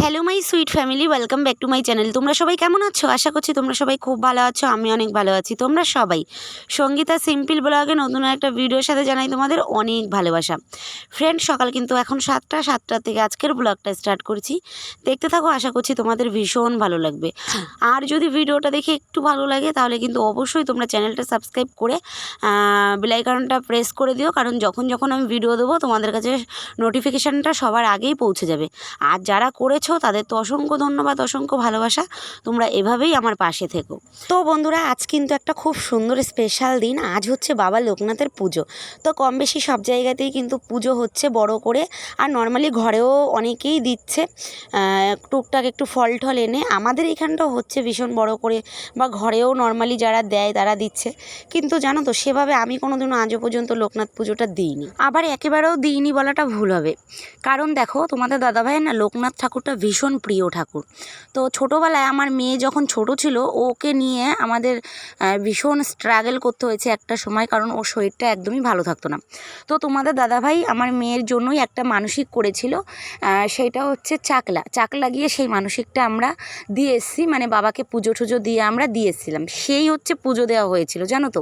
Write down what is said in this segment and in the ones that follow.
Hello my sweet family, welcome back to my channel. তোমরা সবাই কেমন আছো? আশা করছি তোমরা সবাই খুব ভালো আছো। আমি অনেক ভালো আছি। তোমরা সবাই সঙ্গীতা সিম্পল ব্লগে নতুন একটা ভিডিওর সাথে জানাই তোমাদের অনেক ভালোবাসা। ফ্রেন্ড, সকাল কিন্তু এখন 7টা থেকে আজকের ব্লগটা স্টার্ট করছি। দেখতে থাকো, আশা করছি তোমাদের ভীষণ ভালো লাগবে। আর যদি ভিডিওটা দেখে একটু ভালো লাগে তাহলে কিন্তু অবশ্যই তোমরা চ্যানেলটা সাবস্ক্রাইব করে বেল আইকনটা প্রেস করে দিও, কারণ যখন যখন আমি ভিডিও দেবো তোমাদের কাছে নোটিফিকেশানটা সবার আগেই পৌঁছে যাবে। আর যারা করেছো তাদের তো অসংখ্য ধন্যবাদ, অসংখ্য ভালোবাসা। তোমরা এভাবেই আমার পাশে থেকো। তো বন্ধুরা, আজ কিন্তু একটা খুব সুন্দর স্পেশাল দিন। আজ হচ্ছে বাবা লোকনাথের পুজো। তো কম বেশি সব জায়গাতেই কিন্তু পুজো হচ্ছে বড় করে, আর নর্মালি ঘরেও অনেকেই দিচ্ছে টুকটাক একটু ফল টল এনে। আমাদের এখানটাও হচ্ছে ভীষণ বড় করে, বা ঘরেও নর্মালি যারা দেয় তারা দিচ্ছে। কিন্তু জানো তো, সেভাবে আমি কোনোদিনও আজও পর্যন্ত লোকনাথ পুজোটা দিইনি। আবার একেবারেও দিইনি বলাটা ভুল হবে, কারণ দেখো তোমাদের দাদাভাইয়ের না লোকনাথ ঠাকুরটা ভীষণ প্রিয় ঠাকুর। তো ছোটোবেলায় আমার মেয়ে যখন ছোট ছিল, ওকে নিয়ে আমাদের ভীষণ স্ট্রাগল করতে হয়েছে একটা সময়, কারণ ওর শরীরটা একদমই ভালো থাকতো না। তো তোমাদের দাদাভাই আমার মেয়ের জন্যই একটা মানসিক করেছিল, সেইটা হচ্ছে চাকলা গিয়ে সেই মানসিকটা আমরা দিয়ে এসেছি, মানে বাবাকে পুজো টুজো দিয়ে আমরা দিয়ে এসেছিলাম। সেই হচ্ছে পুজো দেওয়া হয়েছিল, জানো তো।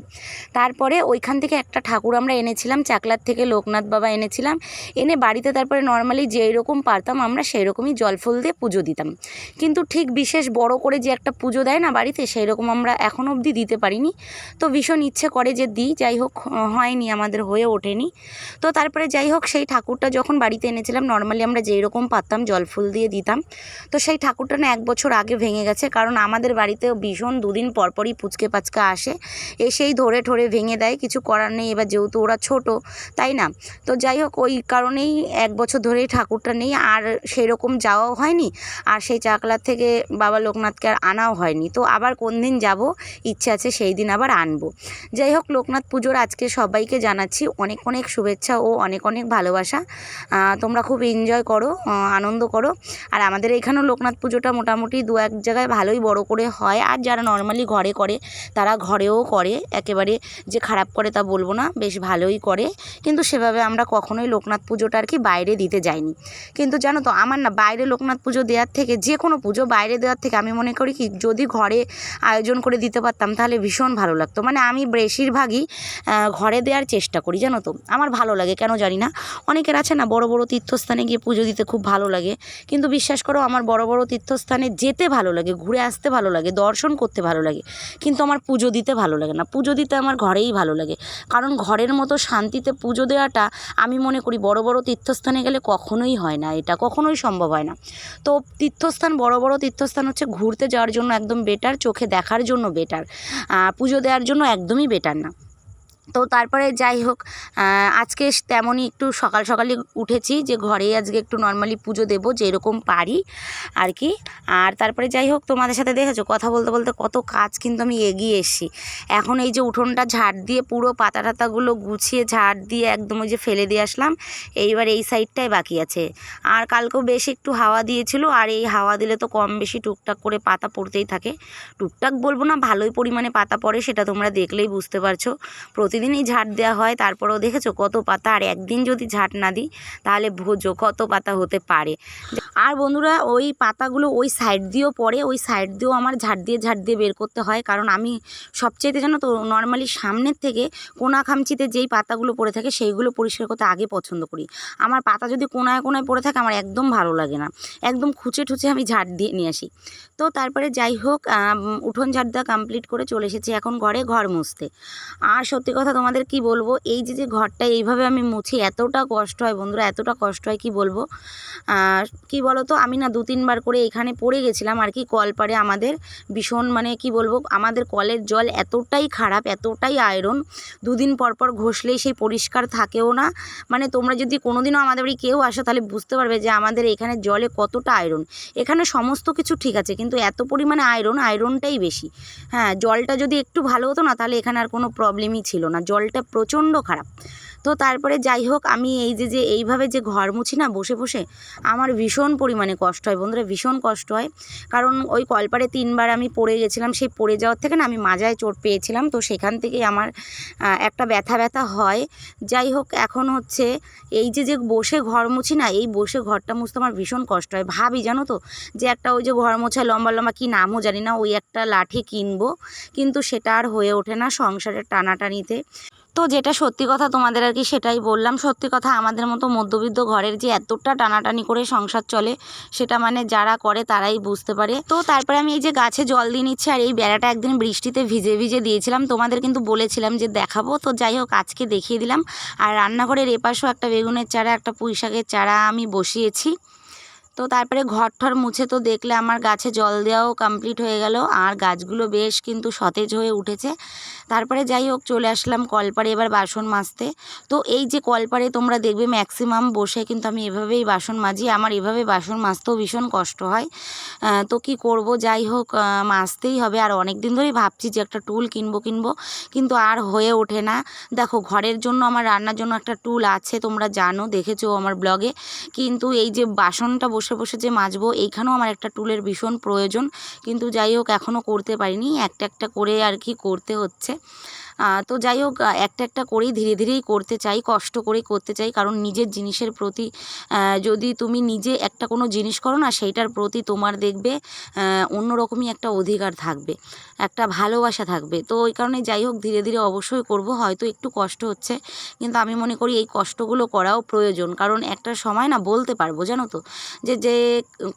তারপরে ওইখান থেকে একটা ঠাকুর আমরা এনেছিলাম, চাকলার থেকে লোকনাথ বাবা এনেছিলাম, এনে বাড়িতে তারপরে নর্মালি যেই রকম পারতাম আমরা সেই রকমই জল ফুল দিয়ে পুজো দিতাম। কিন্তু ঠিক বিশেষ বড় করে যে একটা পুজো দেয় না বাড়িতে, সেই রকম আমরা এখনও অবধি দিতে পারিনি। তো ভীষণ ইচ্ছে করে যে দিই, যাই হোক হয়নি, আমাদের হয়ে ওঠেনি। তো তারপরে যাই হোক, সেই ঠাকুরটা যখন বাড়িতে এনেছিলাম, নর্মালি আমরা যেই রকম পারতাম জল ফুল দিয়ে দিতাম। তো সেই ঠাকুরটা না 1 বছর আগে ভেঙে গেছে, কারণ আমাদের বাড়িতেও ভীষণ দুদিন পরপরই পুচকে পাচকা আসে, এসেই ধরে ঠরে ভেঙে দেয়। কিছু করার নেই, এবার যেহেতু ওরা ছোট, তাই না। তো যাই হোক, ওই কারণেই 1 বছর ধরেই ঠাকুরটা নেই, আর সেই রকম যাওয়াও হয়নি, আর সেই চাকলার থেকে বাবা লোকনাথকে আর আনাও হয়নি। তো আবার কোন দিন যাব, ইচ্ছে আছে সেই দিন আবার আনবো। যাই হোক, লোকনাথ পুজোর আজকে সবাইকে জানাচ্ছি অনেক অনেক শুভেচ্ছা ও অনেক অনেক ভালোবাসা। তোমরা খুব এনজয় করো, আনন্দ করো। আর আমাদের এখানেও লোকনাথ পুজোটা মোটামুটি 2-1 জায়গায় ভালোই বড় করে হয়, আর যারা নর্মালি ঘরে করে তারা ঘরেও করে, একেবারে যে খারাপ করে তা বলবো না, বেশ ভালোই করে। কিন্তু সেভাবে আমরা কখনোই লোকনাথ পুজোটা আর কি বাইরে দিতে যাইনি। কিন্তু জানো তো, আমার না বাইরে লোকনাথ পুজো দেওয়ার থেকে, যে কোনো পুজো বাইরে দেওয়ার থেকে আমি মনে করি কি, যদি ঘরে আয়োজন করে দিতে পারতাম তাহলে ভীষণ ভালো লাগতো। মানে আমি বেশিরভাগই ঘরে দেওয়ার চেষ্টা করি, জানো তো। আমার ভালো লাগে, কেন জানি না। অনেকের আছে না বড় বড় তীর্থস্থানে গিয়ে পুজো দিতে খুব ভালো লাগে, কিন্তু বিশ্বাস করো আমার বড় বড় তীর্থস্থানে যেতে ভালো লাগে, ঘুরে আসতে ভালো লাগে, দর্শন করতে ভালো লাগে, কিন্তু আমার পুজো দিতে ভালো লাগে না। পুজো দিতে আমার ঘরেই ভালো লাগে, কারণ ঘরের মতো শান্তিতে পুজো দেওয়াটা আমি মনে করি বড় বড় তীর্থস্থানে গেলে কখনোই হয় না, এটা কখনোই সম্ভব হয় না। তো তীর্থস্থান, বড় বড় তীর্থস্থান হচ্ছে ঘুরতে যাওয়ার জন্য একদম বেটার, চোখে দেখার জন্য বেটার, পুজো দেওয়ার জন্য একদমই বেটার না। তো তারপরে যাই হোক, আজকে তেমনই একটু সকাল সকালই উঠেছি, যে ঘরেই আজকে একটু নর্মালি পুজো দেবো যেরকম পারি আর কি। আর তারপরে যাই হোক, তোমাদের সাথে দেখেছো কথা বলতে বলতে কত কাজ কিন্তু আমি এগিয়ে এসেছি। এখন এই যে উঠোনটা ঝাড় দিয়ে পুরো পাতা টাতাগুলো গুছিয়ে ঝাড় দিয়ে একদম ওই যে ফেলে দিয়ে আসলাম, এইবার এই সাইডটাই বাকি আছে। আর কালকেও বেশ একটু হাওয়া দিয়েছিল, আর এই হাওয়া দিলে তো কম বেশি টুকটাক করে পাতা পড়তেই থাকে। টুকটাক বলবো না, ভালোই পরিমাণে পাতা পড়ে, সেটা তোমরা দেখলেই বুঝতে পারছো। প্রতিদিনই ঝাঁট দেওয়া হয়, তারপরেও দেখেছো কত পাতা। আর একদিন যদি ঝাঁট না দিই তাহলে ভোজো কত পাতা হতে পারে। আর বন্ধুরা, ওই পাতাগুলো ওই সাইড দিয়েও পড়ে, ওই সাইড দিয়েও আমার ঝাঁট দিয়ে বের করতে হয়, কারণ আমি সবচাইতে জানো তো নর্মালি সামনের থেকে কোনা খামচিতে যেই পাতাগুলো পড়ে থাকে সেইগুলো পরিষ্কার করতে আগে পছন্দ করি। আমার পাতা যদি কোনায় কোনায় পড়ে থাকে আমার একদম ভালো লাগে না, একদম খুঁচে ঠুচে আমি ঝাঁট দিয়ে নিয়ে আসি। তো তারপরে যাই হোক, উঠোন ঝাঁট দেওয়া কমপ্লিট করে চলে এসেছি এখন ঘর মুছতে। আর সত্যি কথা তোমাদের কি বলবো, এই যে ঘরটা এইভাবে আমি মুছি, এতটা কষ্ট হয় বন্ধুরা, এতটা কষ্ট হয় কি বলবো। কি বলো তো, আমি না 2-3 বার করে এখানে পড়ে গেছিলাম আর কি। কলপাড়ে আমাদের ভীষণ, মানে কি বলবো, আমাদের কলের জল এতটাই খারাপ, এতটাই আয়রন, 2 দিন পর পর ঘষলেই সেই পরিষ্কার থাকেও না। মানে তোমরা যদি কোনোদিনও আমাদের বাড়ি কেউ আসো তাহলে বুঝতে পারবে যে আমাদের এখানে জলে কতটা আয়রন। এখানে সমস্ত কিছু ঠিক আছে, কিন্তু এত পরিমাণে আয়রনটাই বেশি। হ্যাঁ, জলটা যদি একটু ভালো হতো না তাহলে এখানে আর কোনো প্রবলেমই ছিল না, জলটা প্রচণ্ড খারাপ। তো তারপরে যাই হোক, আমি এই যে এইভাবে যে ঘর মুছি না বসে বসে, আমার ভীষণ পরিমাণে কষ্ট হয় বন্ধুরা, ভীষণ কষ্ট হয়। কারণ ওই কলপারে 3বার আমি পড়ে গেছিলাম, সেই পড়ে যাওয়ার থেকে না আমি মাজায় চোট পেয়েছিলাম, তো সেখান থেকেই আমার একটা ব্যথা ব্যথা হয়। যাই হোক, এখন হচ্ছে এই যে বসে ঘর মুছি না, এই বসে ঘরটা মুছতে আমার ভীষণ কষ্ট হয়। ভাবি জানো তো যে একটা ওই যে ঘর মোছা লম্বা লম্বা কী নামও জানি না, ওই একটা লাঠি কিনবো, কিন্তু সেটা আর হয়ে ওঠে না সংসারের টানাটানিতে। তো যেটা সত্যি কথা তোমাদের আর কি সেটাই বললাম। সত্যি কথা, আমাদের মতো মধ্যবিত্ত ঘরের যে এতটা টানাটানি করে সংসার চলে, সেটা মানে যারা করে তারাই বুঝতে পারে। তো তারপরে আমি এই যে গাছে জল দিয়ে নিচ্ছি, আর এই বেড়াটা একদিন বৃষ্টিতে ভিজে ভিজে দিয়েছিলাম, তোমাদের কিন্তু বলেছিলাম যে দেখাবো, তো যাই হোক আজকে দেখিয়ে দিলাম। আর রান্নাঘরের এপাশেও একটা বেগুনের চারা, একটা পুঁই শাকের চারা আমি বসিয়েছি। তো তারপরে ঘর ঠর মুছে তো দেখলে আমার গাছে জল দেওয়াও কমপ্লিট হয়ে গেল, আর গাছগুলো বেশ কিন্তু সতেজ হয়ে উঠেছে। তারপরে যাই হোক চলে আসলাম কলপারে এবার বাসন মাজতে। তো এই যে কলপারে তোমরা দেখবে ম্যাক্সিমাম বসে কিন্তু আমি এভাবেই বাসন মাজি, আমার এভাবে বাসন মাজতেও ভীষণ কষ্ট হয়। তো কি করব, যাই হোক মাজতেই হবে। আর অনেক দিন ধরেই ভাবছি যে একটা টুল কিনবো, কিন্তু আর হয়ে ওঠে না। দেখো, ঘরের জন্য আমার রান্নার জন্য একটা টুল আছে, তোমরা জানো, দেখেছো আমার ব্লগে, কিন্তু এই যে বাসনটা বসে বসে যে মাজবো, এইখানেও আমার একটা টুলের ভীষণ প্রয়োজন। কিন্তু যাই হোক এখনও করতে পারিনি, একটা একটা করে আর কি করতে হচ্ছে। তো যাই হোক একটা একটা করেই ধীরে ধীরেই করতে চাই, কষ্ট করেই করতে চাই, কারণ নিজের জিনিসের প্রতি যদি তুমি নিজে একটা কোনো জিনিস করো না, সেইটার প্রতি তোমার দেখবে অন্যরকমই একটা অধিকার থাকবে, একটা ভালোবাসা থাকবে। তো ওই কারণে যাই হোক ধীরে ধীরে অবশ্যই করব, হয়তো একটু কষ্ট হচ্ছে, কিন্তু আমি মনে করি এই কষ্টগুলো করাও প্রয়োজন। কারণ একটা সময় না বলতে পারবো জানো তো, যে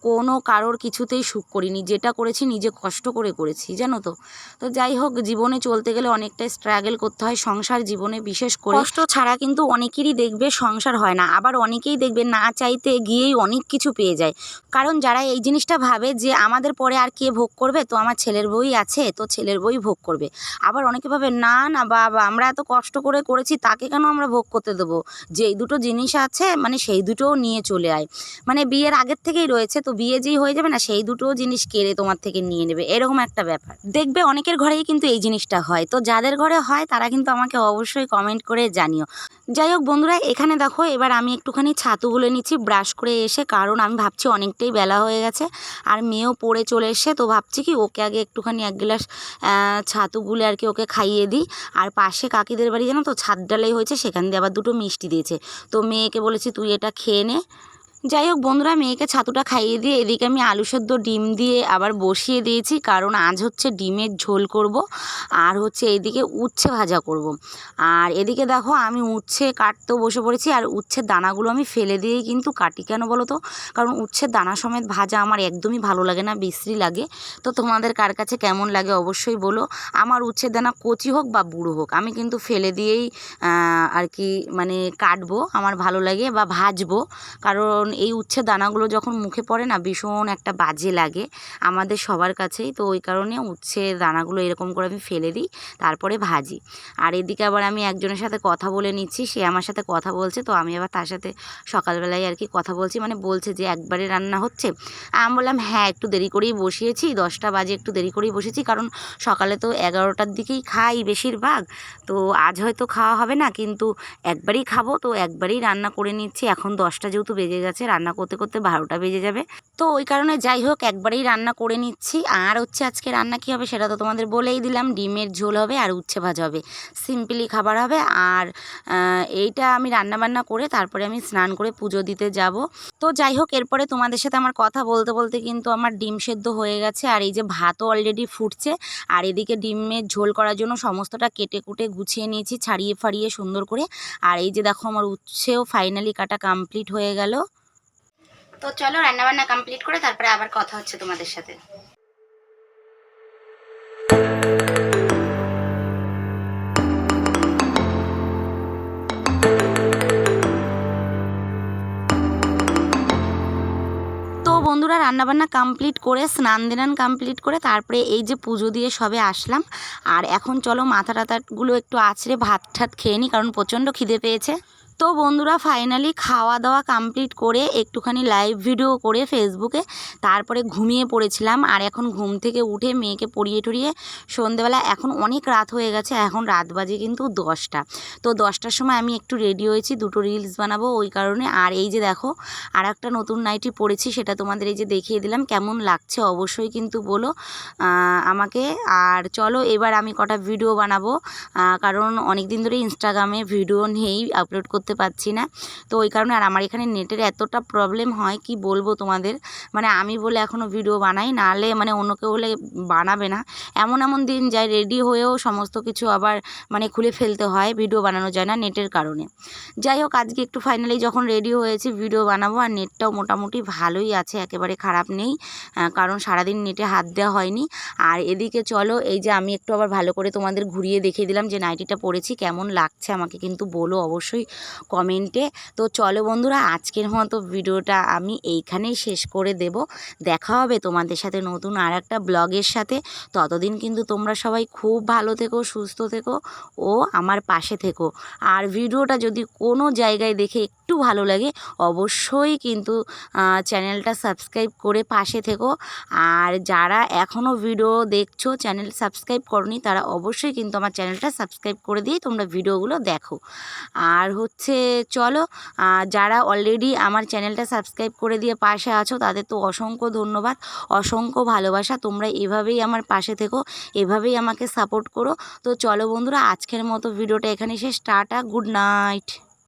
কোনো কারোর কিছুতেই সুখ করিনি, যেটা করেছি নিজে কষ্ট করে করেছি, জানো তো। তো যাই হোক, জীবনে চলতে গেলে অনেকটাই স্ট্রাগল করতে হয়, সংসার জীবনে বিশেষ করে কষ্ট ছাড়া কিন্তু অনেকেরই দেখবে সংসার হয় না। আবার অনেকেই দেখবে না চাইতে গিয়েই অনেক কিছু পেয়ে যায়। কারণ যারা এই জিনিসটা ভাবে যে আমাদের পরে আর কে ভোগ করবে, তো আমার ছেলের বই আছে, তো ছেলের বই ভোগ করবে। আবার অনেকে ভাবে না না বাবা, আমরা এত কষ্ট করে করেছি, তাকে কেন আমরা ভোগ করতে দেবো, যেই দুটো জিনিস আছে মানে সেই দুটোও নিয়ে চলে আয়। মানে বিয়ের আগের থেকেই রয়েছে, তো বিয়ে যেই হয়ে যাবে না, সেই দুটো জিনিস কেড়ে তোমার থেকে নিয়ে নেবে, এরকম একটা ব্যাপার দেখবে অনেকের ঘরেই কিন্তু এই জিনিসটা হয়। তো যাদের ঘরে হয় তারা কিন্তু আমাকে অবশ্যই কমেন্ট করে জানিও। যাই হোক বন্ধুরা, এখানে দেখো এবার আমি একটুখানি ছাতু গুলে নিচ্ছি ব্রাশ করে এসে, কারণ আমি ভাবছি অনেকটাই বেলা হয়ে গেছে, আর মেয়েও পড়ে চলে এসে, তো ভাবছি কি ওকে আগে একটুখানি 1 গ্লাস ছাতু গুলে আর কি ওকে খাইয়ে দিই। আর পাশে কাকিদের বাড়ি জানো তো ছাদ ডালাই হয়েছে, সেখান দিয়ে আবার 2টো মিষ্টি দিয়েছে, তো মেয়েকে বলেছি তুই এটা খেয়ে নে। যাই হোক বন্ধুরা, মেয়েকে ছাতুটা খাইয়ে দিয়ে এদিকে আমি আলু সেদ্ধ ডিম দিয়ে আবার বসিয়ে দিয়েছি, কারণ আজ হচ্ছে ডিমের ঝোল করব, আর হচ্ছে এদিকে উচ্ছে ভাজা করব। আর এদিকে দেখো আমি উচ্ছে কাটতেও বসে পড়েছি, আর উচ্ছের দানাগুলো আমি ফেলে দিয়েই কিন্তু কাটি। কেন বলো তো, কারণ উচ্ছের দানা সমেত ভাজা আমার একদমই ভালো লাগে না, বিশ্রী লাগে। তো তোমাদের কার কাছে কেমন লাগে অবশ্যই বলো। আমার উচ্ছের দানা কচি হোক বা বুড়ো হোক, আমি কিন্তু ফেলে দিয়েই আর কি মানে কাটবো, আমার ভালো লাগে, বা ভাজবো। কারণ এই উচ্ছে দানাগুলো যখন মুখে পড়ে না, ভীষণ একটা বাজে লাগে আমাদের সবার কাছেই। তো ওই কারণে উচ্ছে দানাগুলো এরকম করে আমি ফেলে দিই, তারপরে ভাজি। আর এদিকে আবার আমি একজনের সাথে কথা বলে নিচ্ছি, সে আমার সাথে কথা বলছে, তো আমি আবার তার সাথে সকালবেলায় আর কি কথা বলছি, মানে বলছে যে একবারে রান্না হচ্ছে। আমি বললাম হ্যাঁ, একটু দেরি করেই বসিয়েছি, 10টা বাজে একটু দেরি করেই বসেছি, কারণ সকালে তো 11টার দিকেই খাই বেশিরভাগ। তো আজ হয়তো খাওয়া হবে না, কিন্তু একবারই খাবো, তো একবারই রান্না করে নিচ্ছি। এখন 10টা যেহেতু বেজে গেছে, রান্না করতে করতে 12টা বেজে যাবে, তো ওই কারণে যাই হোক একবারেই রান্না করে নিচ্ছি। আর হচ্ছে আজকে রান্না কী হবে সেটা তো তোমাদের বলেই দিলাম, ডিমের ঝোল হবে আর উচ্ছে ভাজা হবে, সিম্পলি খাবার হবে। আর এইটা আমি রান্নাবান্না করে তারপরে আমি স্নান করে পুজো দিতে যাব। তো যাই হোক, এরপরে তোমাদের সাথে আমার কথা বলতে বলতে কিন্তু আমার ডিম সেদ্ধ হয়ে গেছে, আর এই যে ভাতও অলরেডি ফুটছে। আর এদিকে ডিমের ঝোল করার জন্য সমস্তটা কেটে কুটে গুছিয়ে নিয়েছি, ছাড়িয়ে ফাড়িয়ে সুন্দর করে। আর এই যে দেখো আমার উচ্ছেও ফাইনালি কাটা কমপ্লিট হয়ে গেল। তো চলো রান্নাবান্না কমপ্লিট করে তারপরে আবার কথা হচ্ছে তোমাদের সাথে। তো বন্ধুরা, রান্নাবান্না কমপ্লিট করে স্নান দিনান কমপ্লিট করে তারপরে এই যে পুজো দিয়ে সবে আসলাম। আর এখন চলো মাথা টাথাগুলো একটু আছড়ে ভাত ঠাত খেয়ে নিই, কারণ প্রচণ্ড খিদে পেয়েছে। তো বন্ধুরা ফাইনালি খাওয়া দাওয়া কমপ্লিট করে একটুখানি লাইভ ভিডিও করে ফেসবুকে তারপরে ঘুমিয়ে পড়েছিলাম। আর এখন ঘুম থেকে উঠে মেয়েকে পড়িয়ে টড়িয়ে সন্ধেবেলা, এখন অনেক রাত হয়ে গেছে, এখন রাত বাজে কিন্তু 10টা। তো 10টার সময় আমি একটু রেডি হয়েছি, দুটো রিলস বানাবো ওই কারণে। আর এই যে দেখো আর একটা নতুন নাইটি পরেছি, সেটা তোমাদের এই যে দেখিয়ে দিলাম। কেমন লাগছে অবশ্যই কিন্তু বলো আমাকে। আর চলো এবার আমি কটা ভিডিও বানাবো, কারণ অনেক দিন ধরে ইনস্টাগ্রামে ভিডিও নেই, আপলোড করতে পারছি না। তো ওই কারণে আর আমার এখানে নেটের এতটা প্রবলেম হয় কি বলবো তোমাদের, মানে আমি বলে এখনও ভিডিও বানাই, নাহলে মানে অন্য কেউ হলে বানাবে না। এমন এমন দিন যায় রেডি হয়েও সমস্ত কিছু আবার মানে খুলে ফেলতে হয়, ভিডিও বানানো যায় না নেটের কারণে। যাই হোক আজকে একটু ফাইনালি যখন রেডি হয়েছি ভিডিও বানাবো, আর নেটটাও মোটামুটি ভালোই আছে, একেবারে খারাপ নেই, কারণ সারাদিন নেটে হাত দেওয়া হয়নি। আর এদিকে চলো এই যে আমি একটু আবার ভালো করে তোমাদের ঘুরিয়ে দেখিয়ে দিলাম যে নাইটিটা পরেছি, কেমন লাগছে আমাকে কিন্তু বলো অবশ্যই কমেন্টে। তো চলো বন্ধুরা আজকের মতো ভিডিওটা আমি এইখানেই শেষ করে দেব। দেখা হবে তোমাদের সাথে নতুন আর একটা ব্লগের সাথে। ততদিন কিন্তু তোমরা সবাই খুব ভালো থেকো, সুস্থ থেকো ও আমার পাশে থেকো। আর ভিডিওটা যদি কোনো জায়গায় দেখে একটু ভালো লাগে অবশ্যই কিন্তু চ্যানেলটা সাবস্ক্রাইব করে পাশে থেকো। আর যারা এখনও ভিডিও দেখছো চ্যানেল সাবস্ক্রাইব করনি, তারা অবশ্যই কিন্তু আমার চ্যানেলটা সাবস্ক্রাইব করে দিয়ে তোমরা ভিডিওগুলো দেখো। আর হচ্ছে চলো যারা অলরেডি আমার চ্যানেলটা সাবস্ক্রাইব করে দিয়ে পাশে আছো তাদের তো অসংখ্য ধন্যবাদ, অসংখ্য ভালোবাসা। তোমরা এভাবেই আমার পাশে থেকো, এভাবেই আমাকে সাপোর্ট করো। তো চলো বন্ধুরা আজকের মতো ভিডিওটা এখানে শেষ। Tata, good night.